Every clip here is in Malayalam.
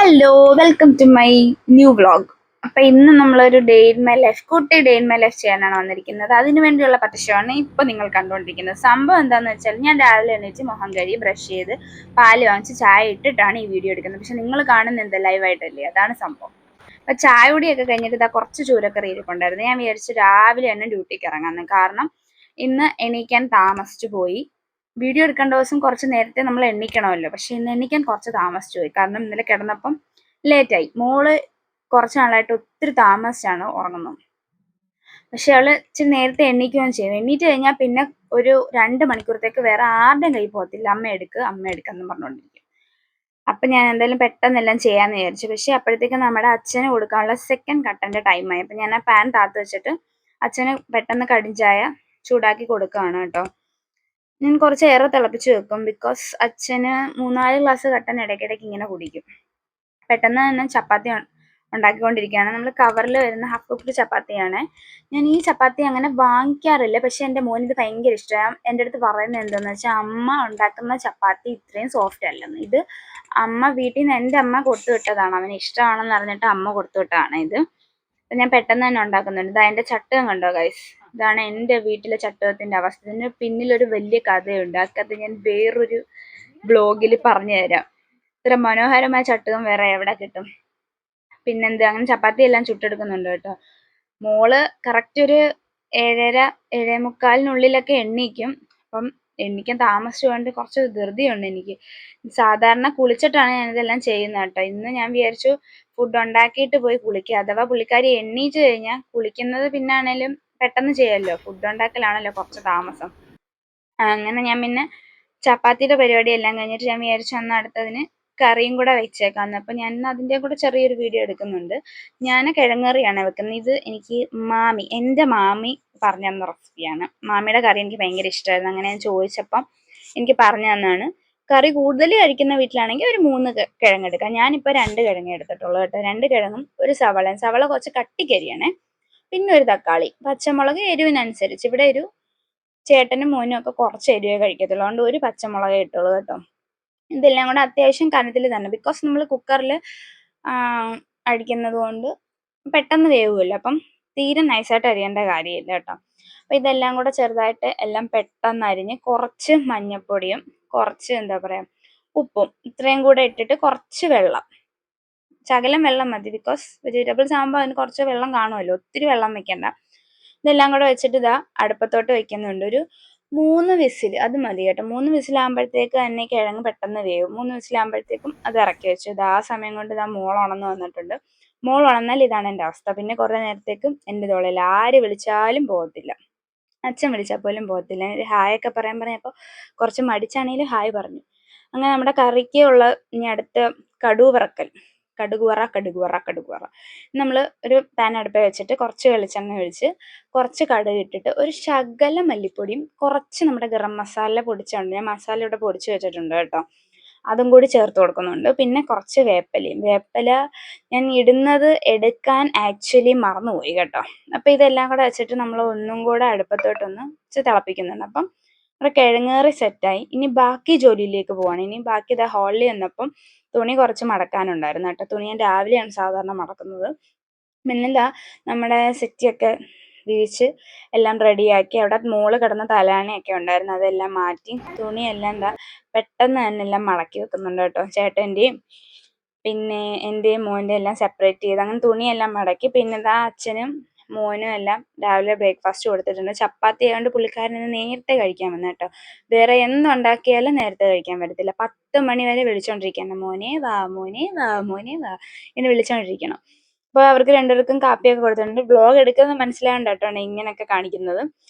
Hello, welcome to my new vlog. അപ്പൊ ഇന്ന് നമ്മളൊരു ഡേ ഇൻ മൈ ലൈഫ് കുട്ടി ഡേ ഇൻ മൈ ലൈഫ് ചെയ്യാനാണ് വന്നിരിക്കുന്നത്. അതിനു വേണ്ടിയുള്ള പട്ടിഷമാണ് ഇപ്പൊ നിങ്ങൾ കണ്ടുകൊണ്ടിരിക്കുന്നത്. സംഭവം എന്താന്ന് വെച്ചാൽ ഞാൻ രാവിലെ എണീച്ച് മുഖം കഴുകി ബ്രഷ് ചെയ്ത് പാല് വാങ്ങിച്ച് ചായ ഇട്ടിട്ടാണ് ഈ വീഡിയോ എടുക്കുന്നത്. പക്ഷെ നിങ്ങൾ കാണുന്നത് എന്താ ലൈവായിട്ടല്ലേ, അതാണ് സംഭവം. അപ്പൊ ചായ കുടിയൊക്കെ കഴിഞ്ഞിട്ട് ഇതാ കുറച്ച് ചൂരക്കറി ഇരിപ്പുണ്ടായിരുന്നു. ഞാൻ വിചാരിച്ചു രാവിലെ തന്നെ ഡ്യൂട്ടിക്ക് ഇറങ്ങാന്ന്. കാരണം ഇന്ന് എണീക്കാൻ താമസിച്ചു പോയി. വീഡിയോ എടുക്കേണ്ട ദിവസം കുറച്ച് നേരത്തെ നമ്മൾ എണ്ണിക്കണമല്ലോ, പക്ഷെ ഇന്ന് എണ്ണിക്കാൻ കുറച്ച് താമസിച്ചു പോയി. കാരണം ഇന്നലെ കിടന്നപ്പം ലേറ്റായി. മോള് കുറച്ച് നാളായിട്ട് ഒത്തിരി താമസിച്ചാണ് ഉറങ്ങുന്നത്. പക്ഷെ അവള് ഇച്ചിരി നേരത്തെ എണ്ണിക്കുകയും ചെയ്യും. എണ്ണീറ്റ് കഴിഞ്ഞാൽ പിന്നെ ഒരു 2 മണിക്കൂറത്തേക്ക് വേറെ ആരുടെയും കൈ പോകത്തില്ല. അമ്മ എടുക്കെന്നും പറഞ്ഞുകൊണ്ടിരിക്കും. അപ്പൊ ഞാൻ എന്തായാലും പെട്ടെന്നെല്ലാം ചെയ്യാന്ന് വിചാരിച്ചു. പക്ഷെ അപ്പോഴത്തേക്ക് നമ്മുടെ അച്ഛന് കൊടുക്കാനുള്ള സെക്കൻഡ് കട്ടന്റെ ടൈമായി. അപ്പൊ ഞാൻ ആ പാൻ താത്ത് വെച്ചിട്ട് അച്ഛന് പെട്ടെന്ന് കടിഞ്ചായ ചൂടാക്കി കൊടുക്കുകയാണ് കേട്ടോ. ഞാൻ കുറച്ച് ഏറെ തിളപ്പിച്ച് വെക്കും. ബിക്കോസ് അച്ഛന് 3-4 ഗ്ലാസ് കട്ടൻ ഇടയ്ക്കിടയ്ക്ക് ഇങ്ങനെ കുടിക്കും. പെട്ടെന്ന് തന്നെ ചപ്പാത്തി ഉണ്ടാക്കിക്കൊണ്ടിരിക്കുകയാണ്. നമ്മൾ കവറിൽ വരുന്ന ഹാഫ് കുക്ക്ഡ് ചപ്പാത്തിയാണ്. ഞാൻ ഈ ചപ്പാത്തി അങ്ങനെ വാങ്ങിക്കാറില്ല, പക്ഷെ എൻ്റെ മോന് ഇത് ഭയങ്കര ഇഷ്ടമാണ്. എൻ്റെ അടുത്ത് പറയുന്നത് എന്താണെന്ന് വെച്ചാൽ അമ്മ ഉണ്ടാക്കുന്ന ചപ്പാത്തി ഇത്രയും സോഫ്റ്റ് അല്ലെന്ന്. ഇത് അമ്മ വീട്ടിൽ നിന്ന് എൻ്റെ അമ്മ കൊടുത്തു വിട്ടതാണ്. അവന് ഇഷ്ടമാണെന്ന് അറിഞ്ഞിട്ട് അമ്മ കൊടുത്തു വിട്ടതാണ് ഇത്. അപ്പം ഞാൻ പെട്ടെന്ന് തന്നെ ഉണ്ടാക്കുന്നുണ്ട്. ഇതാ എൻ്റെ ചട്ടുകം കണ്ടോ ഗൈസ്, ഇതാണ് എൻ്റെ വീട്ടിലെ ചട്ടുകത്തിൻ്റെ അവസ്ഥ. ഇതിന് പിന്നിലൊരു വലിയ കഥയുണ്ട്. ആ കഥ ഞാൻ വേറൊരു ബ്ലോഗിൽ പറഞ്ഞു തരാം. ഇത്ര മനോഹരമായ ചട്ടുകം വേറെ എവിടെ കിട്ടും. പിന്നെന്ത്, അങ്ങനെ ചപ്പാത്തി എല്ലാം ചുട്ടെടുക്കുന്നുണ്ട് കേട്ടോ. മോള് കറക്റ്റ് ഒരു 7:30 7:45 എണ്ണീക്കും. അപ്പം എണ്ണിക്കാൻ താമസിച്ചുകൊണ്ട് കുറച്ച് ധൃതിയുണ്ട് എനിക്ക്. സാധാരണ കുളിച്ചിട്ടാണ് ഞാനിതെല്ലാം ചെയ്യുന്നത് കേട്ടോ. ഇന്ന് ഞാൻ വിചാരിച്ചു ഫുഡ് ഉണ്ടാക്കിയിട്ട് പോയി കുളിക്കുക. അഥവാ പുള്ളിക്കാരി എണ്ണീറ്റ് കഴിഞ്ഞാൽ കുളിക്കുന്നത് പിന്നാണേലും പെട്ടെന്ന് ചെയ്യാമല്ലോ. ഫുഡ് ഉണ്ടാക്കലാണല്ലോ കുറച്ച് താമസം. അങ്ങനെ ഞാൻ പിന്നെ ചപ്പാത്തിയുടെ പരിപാടി എല്ലാം കഴിഞ്ഞിട്ട് ഞാൻ വിചാരിച്ചു അന്ന് അടുത്തതിന് കറിയും കൂടെ വെച്ചേക്കാന്ന്. അപ്പം ഞാൻ അതിൻ്റെ കൂടെ ചെറിയൊരു വീഡിയോ എടുക്കുന്നുണ്ട്. ഞാൻ കിഴങ്ങറിയാണ് വെക്കുന്നത്. ഇത് എനിക്ക് എൻ്റെ മാമി പറഞ്ഞു തന്ന റെസിപ്പിയാണ്. മാമിയുടെ കറി എനിക്ക് ഭയങ്കര ഇഷ്ടമായിരുന്നു. അങ്ങനെ ഞാൻ ചോദിച്ചപ്പം എനിക്ക് പറഞ്ഞു തന്നാണ്. കറി കൂടുതൽ കഴിക്കുന്ന വീട്ടിലാണെങ്കിൽ ഒരു 3 കിഴങ്ങ് എടുക്കാം. ഞാനിപ്പോൾ 2 കിഴങ്ങ് എടുത്തിട്ടുള്ളൂ കേട്ടോ. 2 കിഴങ്ങും ഒരു സവള കുറച്ച് കട്ടിക്കരിയാണേ. പിന്നെ ഒരു തക്കാളി, പച്ചമുളക് എരിവിനനുസരിച്ച്. ഇവിടെ ഒരു ചേട്ടനും മോനും ഒക്കെ കുറച്ച് എരിവേ കഴിക്കത്തുള്ളൂ. അതുകൊണ്ട് ഒരു പച്ചമുളകേ ഇട്ടുള്ളൂ കേട്ടോ. ഇതെല്ലാം കൂടെ അത്യാവശ്യം കനത്തിൽ തന്നെ, ബിക്കോസ് നമ്മൾ കുക്കറിൽ അടിക്കുന്നത് കൊണ്ട് പെട്ടെന്ന് വേവുമല്ലോ. അപ്പം തീരെ നൈസായിട്ട് അരിയേണ്ട കാര്യമില്ല കേട്ടോ. അപ്പം ഇതെല്ലാം കൂടെ ചെറുതായിട്ട് എല്ലാം പെട്ടെന്ന് അരിഞ്ഞ് കുറച്ച് മഞ്ഞൾപ്പൊടിയും കുറച്ച് ഉപ്പും ഇത്രയും കൂടെ ഇട്ടിട്ട് കുറച്ച് വെള്ളം, ശകലം വെള്ളം മതി. ബിക്കോസ് വെജിറ്റബിൾസ് ആകുമ്പോൾ അതിന് കുറച്ച് വെള്ളം കാണുമല്ലോ, ഒത്തിരി വെള്ളം വെക്കണ്ട. ഇതെല്ലാം കൂടെ വെച്ചിട്ട് ഇതാ അടുപ്പത്തോട്ട് വെക്കുന്നുണ്ട്. ഒരു 3 വിസിൽ അത് മതി കേട്ടോ. 3 വിസിലാകുമ്പോഴത്തേക്ക് തന്നെ കിഴങ്ങ് പെട്ടെന്ന് വേവും. 3 വിസിലാകുമ്പോഴത്തേക്കും അത് ഇറക്കി വെച്ചു. ഇത് ആ സമയം കൊണ്ട് ഇതാ മോൾ ഉണർന്ന് വന്നിട്ടുണ്ട്. മോൾ ഉണർന്നാൽ ഇതാണ് എൻ്റെ അവസ്ഥ. പിന്നെ കുറേ നേരത്തേക്കും എൻ്റെ തോളിൽ ആര് വിളിച്ചാലും പോകത്തില്ല. അച്ഛൻ വിളിച്ചാൽ പോലും പോകത്തില്ല. ഒരു ഹായ് ഒക്കെ പറഞ്ഞപ്പോൾ കുറച്ച് മടിച്ചാണെങ്കിലും ഹായ് പറഞ്ഞു. അങ്ങനെ നമ്മുടെ കറിക്ക് ഉള്ള ഇനി അടുത്ത കടുക് വറക്കൽ. കടുക് വറ നമ്മൾ ഒരു പാൻ അടുപ്പിൽ വെച്ചിട്ട് കുറച്ച് വെളിച്ചെണ്ണ ഒഴിച്ച് കുറച്ച് കടുക് ഇട്ടിട്ട് ഒരു ശകലം മല്ലിപ്പൊടിയും കുറച്ച് നമ്മുടെ ഗരം മസാല പൊടിച്ചുണ്ട്. ഞാൻ മസാല ഇവിടെ പൊടിച്ച് വെച്ചിട്ടുണ്ട് കേട്ടോ. അതും കൂടി ചേർത്ത് കൊടുക്കുന്നുണ്ട്. പിന്നെ കുറച്ച് വേപ്പില ഞാൻ ഇടുന്നത് എടുക്കാൻ ആക്ച്വലി മറന്നുപോയി കേട്ടോ. അപ്പം ഇതെല്ലാം കൂടെ വെച്ചിട്ട് നമ്മൾ ഒന്നും കൂടെ അടുപ്പത്തോട്ടൊന്ന് തിളപ്പിക്കുന്നുണ്ട്. അപ്പം നമ്മുടെ കിഴങ്ങേറി സെറ്റായി. ഇനി ബാക്കി ജോലിയിലേക്ക് പോവാണ്. ഇനി ബാക്കി ഇതാ ഹോളിൽ വന്നപ്പം തുണി കുറച്ച് മടക്കാനുണ്ടായിരുന്നു കേട്ടോ. തുണി ഞാൻ രാവിലെയാണ് സാധാരണ മടക്കുന്നത്. പിന്നെന്താ നമ്മുടെ സെറ്റിയൊക്കെ വിരിച്ച് എല്ലാം റെഡിയാക്കി. അവിടെ മോള് കിടന്ന തലാണയൊക്കെ ഉണ്ടായിരുന്നു, അതെല്ലാം മാറ്റി തുണിയെല്ലാം എന്താ പെട്ടെന്ന് തന്നെ എല്ലാം മടക്കി വെക്കുന്നുണ്ട് കേട്ടോ. ചേട്ടൻ്റെയും പിന്നെ എൻ്റെയും മോൻ്റെ എല്ലാം സെപ്പറേറ്റ് ചെയ്ത് അങ്ങനെ തുണിയെല്ലാം മടക്കി. പിന്നെ ഇതാ അച്ഛനും മോനും എല്ലാം രാവിലെ ബ്രേക്ക്ഫാസ്റ്റ് കൊടുത്തിട്ടുണ്ട്. ചപ്പാത്തി ആയതുകൊണ്ട് പുള്ളിക്കാരന് നേരത്തെ കഴിക്കാൻ വന്നു കേട്ടോ. വേറെ എന്തുണ്ടാക്കിയാലും നേരത്തെ കഴിക്കാൻ പറ്റത്തില്ല. 10 മണി വരെ വിളിച്ചോണ്ടിരിക്കണം, മോനെ വാ മോനെ വാ മോനെ വാ എന്ന് വിളിച്ചോണ്ടിരിക്കണം. അപ്പോൾ അവർക്ക് രണ്ടുപേർക്കും കാപ്പിയൊക്കെ കൊടുത്തിട്ടുണ്ട്. വ്ളോഗ് എടുക്കുന്നത് മനസ്സിലാകണ്ട കേട്ടോ ഇങ്ങനെയൊക്കെ കാണിക്കുന്നത്.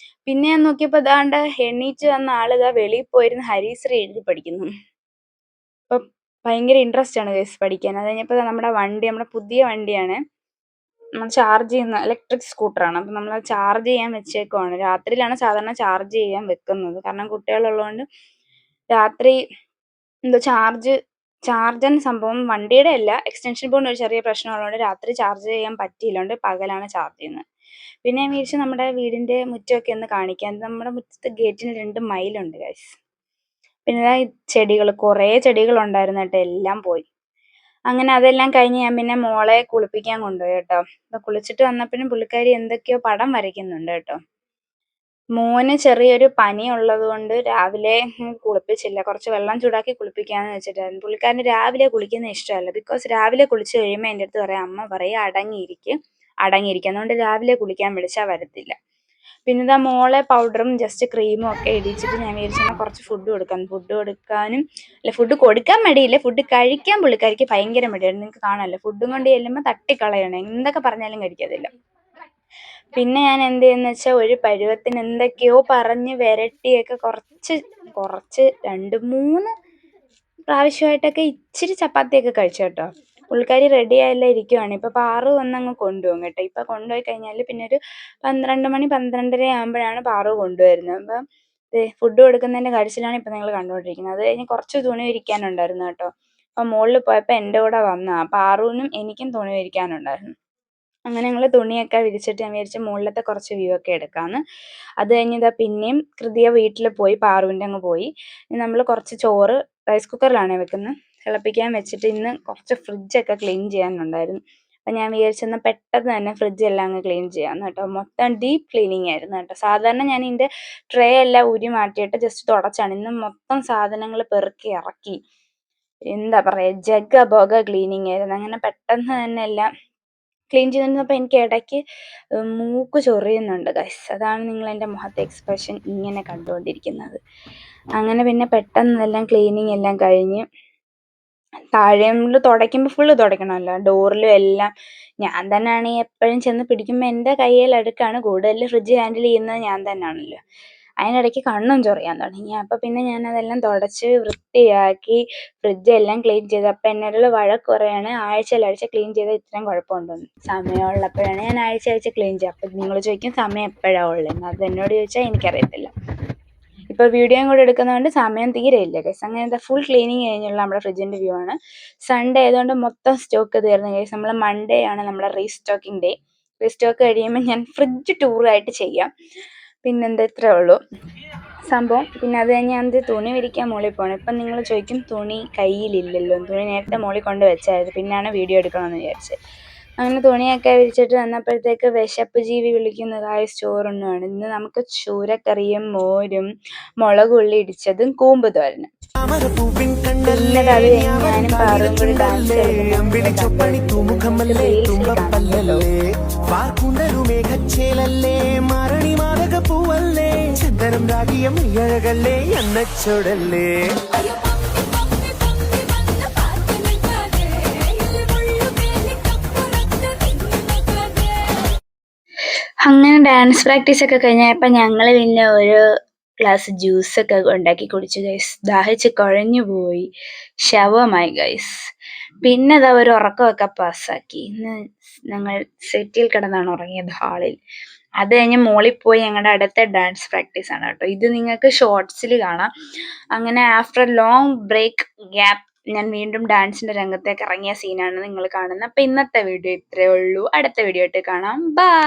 പിന്നെ ഞാൻ നോക്കിയപ്പോൾ ഇതാണ്ട് എണീറ്റ് വന്ന ആളിതാ വെളിയിൽ പോയിരുന്ന് ഹരിശ്രീ എഴുതി പഠിക്കുന്നു. അപ്പം ഭയങ്കര ഇൻട്രസ്റ്റ് ആണ് ഗൈസ് പഠിക്കാൻ. അത് കഴിഞ്ഞപ്പോൾ നമ്മുടെ പുതിയ വണ്ടിയാണ്. നമ്മൾ ചാർജ് ചെയ്യുന്ന ഇലക്ട്രിക് സ്കൂട്ടറാണ്. അപ്പം നമ്മൾ ചാർജ് ചെയ്യാൻ വെച്ചേക്കുവാണ്. രാത്രിയിലാണ് സാധാരണ ചാർജ് ചെയ്യാൻ വെക്കുന്നത്. കാരണം കുട്ടികളുള്ളതുകൊണ്ട് രാത്രി എന്തോ ചാർജൻ സംഭവം വണ്ടിയുടെ അല്ല, എക്സ്റ്റൻഷൻ ബോർഡിന് ഒരു ചെറിയ പ്രശ്നമുള്ളതുകൊണ്ട് രാത്രി ചാർജ് ചെയ്യാൻ പറ്റിയില്ലോണ്ട് പകലാണ് ചാർജ് ചെയ്യുന്നത്. പിന്നെ ഞാൻ വിചാരിച്ചു നമ്മുടെ വീടിൻ്റെ മുറ്റമൊക്കെ ഒന്ന് കാണിക്കാം. നമ്മുടെ മുറ്റത്ത് ഗേറ്റിന് 2 മയിലുണ്ട് ഗൈസ്. പിന്നെ ചെടികൾ, കുറേ ചെടികളുണ്ടായിരുന്നു കേട്ടോ, എല്ലാം പോയി. അങ്ങനെ അതെല്ലാം കഴിഞ്ഞ് ഞാൻ പിന്നെ മോളെ കുളിപ്പിക്കാൻ കൊണ്ടുപോയി കേട്ടോ. അപ്പൊ കുളിച്ചിട്ട് വന്നപ്പോഴും പുള്ളിക്കാരി എന്തൊക്കെയോ പടം വരയ്ക്കുന്നുണ്ട് കേട്ടോ. മോന് ചെറിയൊരു പനി ഉള്ളത് കൊണ്ട് രാവിലെ കുളിപ്പിച്ചില്ല. കുറച്ച് വെള്ളം ചൂടാക്കി കുളിപ്പിക്കാന്ന് വെച്ചിട്ടായിരുന്നു. പുള്ളിക്കാരന് രാവിലെ കുളിക്കുന്നത് ഇഷ്ടമല്ല. ബിക്കോസ് രാവിലെ കുളിച്ച് കഴിയുമ്പോൾ എൻ്റെ അടുത്ത് പറയാം, അമ്മ പറയും അടങ്ങിയിരിക്കും. അതുകൊണ്ട് രാവിലെ കുളിക്കാൻ വിളിച്ചാൽ വരത്തില്ല. പിന്നെ ഇതാ മോളെ പൗഡറും ജസ്റ്റ് ക്രീമും ഒക്കെ ഇടിച്ചിട്ട് ഞാൻ വിചാരിച്ചാൽ കുറച്ച് ഫുഡ് കൊടുക്കാനും അല്ല, ഫുഡ് കൊടുക്കാൻ മടിയില്ല, ഫുഡ് കഴിക്കാൻ പുള്ളിക്കാരിക്ക് ഭയങ്കര മടിയാണ്. നിങ്ങൾക്ക് കാണാമല്ലോ, ഫുഡും കൊണ്ട് ചെല്ലുമ്പോൾ തട്ടിക്കളയണം, എന്തൊക്കെ പറഞ്ഞാലും കഴിക്കത്തില്ല. പിന്നെ ഞാൻ എന്ത് ചെയ്യുന്ന വെച്ചാൽ ഒരു പരുവത്തിന് എന്തൊക്കെയോ പറഞ്ഞ് വിരട്ടിയൊക്കെ കുറച്ച് 2-3 പ്രാവശ്യമായിട്ടൊക്കെ ഇച്ചിരി ചപ്പാത്തിയൊക്കെ കഴിച്ചു കേട്ടോ. പുള്ളിക്കാരി റെഡി ആയെല്ലാം ഇരിക്കുവാണ്. ഇപ്പൊ പാറു വന്നങ്ങ് കൊണ്ടുപോകും കേട്ടോ. ഇപ്പൊ കൊണ്ടുപോയി കഴിഞ്ഞാൽ പിന്നെ ഒരു 12 മണി 12:30 ആകുമ്പോഴാണ് പാറു കൊണ്ടുവരുന്നത്. അപ്പം ഫുഡ് കൊടുക്കുന്നതിന്റെ കരച്ചിലാണ് ഇപ്പൊ നിങ്ങൾ കണ്ടുകൊണ്ടിരിക്കുന്നത്. അത് കഴിഞ്ഞ് കുറച്ച് തുണി വിരിക്കാനുണ്ടായിരുന്നു കേട്ടോ. അപ്പൊ മുകളിൽ പോയപ്പോൾ എൻ്റെ കൂടെ വന്നതാ. പാറുവിനും എനിക്കും തുണി വിരിക്കാനുണ്ടായിരുന്നു. അങ്ങനെ ഞങ്ങൾ തുണിയൊക്കെ വിരിച്ചിട്ട് ഞാൻ വിചാരിച്ചു മുകളിലത്തെ കുറച്ച് വ്യൂ ഒക്കെ എടുക്കാമെന്ന്. അത് കഴിഞ്ഞ് ഇതാ പിന്നെയും കൃതിയ വീട്ടിൽ പോയി, പാറുവിൻ്റെ അങ്ങ് പോയി. നമ്മൾ കുറച്ച് ചോറ് റൈസ് കുക്കറിലാണ് വെക്കുന്നത്, തിളപ്പിക്കാൻ വെച്ചിട്ട് ഇന്ന് കുറച്ച് ഫ്രിഡ്ജൊക്കെ ക്ലീൻ ചെയ്യാനുണ്ടായിരുന്നു. അപ്പം ഞാൻ വിചാരിച്ചെന്നാൽ പെട്ടെന്ന് തന്നെ ഫ്രിഡ്ജ് എല്ലാം അങ്ങ് ക്ലീൻ ചെയ്യാമെന്ന് കേട്ടോ. മൊത്തം ഡീപ്പ് ക്ലീനിങ് ആയിരുന്നു കേട്ടോ. സാധാരണ ഞാൻ ഇതിൻ്റെ ട്രേ എല്ലാം ഊരി മാറ്റിയിട്ട് ജസ്റ്റ് തുടച്ചാണ്. ഇന്ന് മൊത്തം സാധനങ്ങൾ പെറുക്കി ഇറക്കി, എന്താ പറയുക, ജഗ ക്ലീനിങ് ആയിരുന്നു. അങ്ങനെ പെട്ടെന്ന് തന്നെ എല്ലാം ക്ലീൻ ചെയ്തിരുന്നപ്പോൾ എനിക്ക് ഇടയ്ക്ക് മൂക്ക് ചൊറിയുന്നുണ്ട് ഗൈസ്. അതാണ് നിങ്ങൾ എൻ്റെ മുഖത്തെ എക്സ്പ്രഷൻ ഇങ്ങനെ കണ്ടുകൊണ്ടിരിക്കുന്നത്. അങ്ങനെ പിന്നെ പെട്ടെന്ന് എല്ലാം ക്ലീനിങ് എല്ലാം കഴിഞ്ഞ് താഴെ നമ്മൾ തുടയ്ക്കുമ്പോൾ ഫുള്ള് തുടയ്ക്കണമല്ലോ, ഡോറിലും എല്ലാം. ഞാൻ തന്നെയാണ് എപ്പോഴും ചെന്ന് പിടിക്കുമ്പോൾ എൻ്റെ കയ്യിൽ അടുക്കാണ് കൂടുതൽ. ഫ്രിഡ്ജ് ഹാൻഡിൽ ചെയ്യുന്നത് ഞാൻ തന്നെയാണല്ലോ. അതിനിടയ്ക്ക് കണ്ണും ചൊറിയാൻ തുടങ്ങി. അപ്പം പിന്നെ ഞാനതെല്ലാം തുടച്ച് വൃത്തിയാക്കി ഫ്രിഡ്ജെല്ലാം ക്ലീൻ ചെയ്തു. അപ്പം എന്നോട് വഴക്ക് പറയുകയാണ്, ആഴ്ച ക്ലീൻ ചെയ്താൽ ഇത്രയും കുഴപ്പമുണ്ടെന്ന്. സമയമുള്ളപ്പോഴാണ് ഞാൻ ആഴ്ച ക്ലീൻ ചെയ്യുക. അപ്പം നിങ്ങൾ ചോദിക്കും സമയം എപ്പോഴാണ് ഉള്ളതെന്ന്. അത് എന്നോട് ചോദിച്ചാൽ എനിക്കറിയത്തില്ല. ഇപ്പോൾ വീഡിയോയും കൂടെ എടുക്കുന്നതുകൊണ്ട് സമയം തീരെ ഇല്ല ഗൈസ്. അങ്ങനത്തെ ഫുൾ ക്ലീനിങ് കഴിഞ്ഞുള്ള നമ്മുടെ ഫ്രിഡ്ജിൻ്റെ വ്യൂ ആണ്. സൺഡേ ആയതുകൊണ്ട് മൊത്തം സ്റ്റോക്ക് തീർന്നു ഗൈസ്. നമ്മൾ മൺഡേ ആണ് നമ്മുടെ റീസ്റ്റോക്കിംഗ് ഡേ. റീസ്റ്റോക്ക് കഴിയുമ്പോൾ ഞാൻ ഫ്രിഡ്ജ് ടൂറായിട്ട് ചെയ്യാം. പിന്നെന്താ, ഇത്രേ ഉള്ളൂ സംഭവം. പിന്നെ അത് കഴിഞ്ഞ് ഞാൻ തുണി വിരിക്കാൻ മുകളിൽ പോകണം. ഇപ്പം നിങ്ങൾ ചോദിക്കും തുണി കയ്യിലില്ലല്ലോ, തുണി നേരത്തെ മുകളിൽ കൊണ്ട് വെച്ചായിരുന്നു, പിന്നെയാണ് വീഡിയോ എടുക്കണമെന്ന് വിചാരിച്ചത്. അങ്ങനെ തുണിയൊക്കെ വിരിച്ചിട്ട് വന്നപ്പോഴത്തേക്ക് വിശപ്പ് ജീവി വിളിക്കുന്നതായ ചോറുണ്ണുവാണ്. ഇന്ന് നമുക്ക് ചൂരക്കറിയും മോരും മുളക് ഉള്ളി ഇടിച്ചതും കൂമ്പ് തോരനും. പിന്നെ അത് കഴിഞ്ഞ് ഞാനും പാറും കൂടി ഡാൻസ് അങ്ങനെ ഡാൻസ് പ്രാക്ടീസ് ഒക്കെ കഴിഞ്ഞപ്പോൾ ഞങ്ങൾ പിന്നെ ഒരു ഗ്ലാസ് ജ്യൂസൊക്കെ ഉണ്ടാക്കി കുടിച്ചു ഗൈസ്. ദാഹിച്ച് കുഴഞ്ഞു പോയി, ശവമായി ഗൈസ്. പിന്നെ അതാ ഒരു ഉറക്കമൊക്കെ പാസ്സാക്കി. ഇന്ന് ഞങ്ങൾ സെറ്റിൽ കിടന്നാണ് ഉറങ്ങിയത്, ഹാളിൽ. അത് കഴിഞ്ഞ് മോളിൽ പോയി ഞങ്ങളുടെ അടുത്ത ഡാൻസ് പ്രാക്ടീസ് ആണ് കേട്ടോ. ഇത് നിങ്ങൾക്ക് ഷോർട്സിൽ കാണാം. അങ്ങനെ ആഫ്റ്റർ ലോങ് ബ്രേക്ക് ഗ്യാപ്പ് ഞാൻ വീണ്ടും ഡാൻസിന്റെ രംഗത്തേക്ക് ഇറങ്ങിയ സീനാണ് നിങ്ങൾ കാണുന്നത്. അപ്പം ഇന്നത്തെ വീഡിയോ ഇത്രയേ ഉള്ളൂ. അടുത്ത വീഡിയോ ആയിട്ട് കാണാം. ബൈ.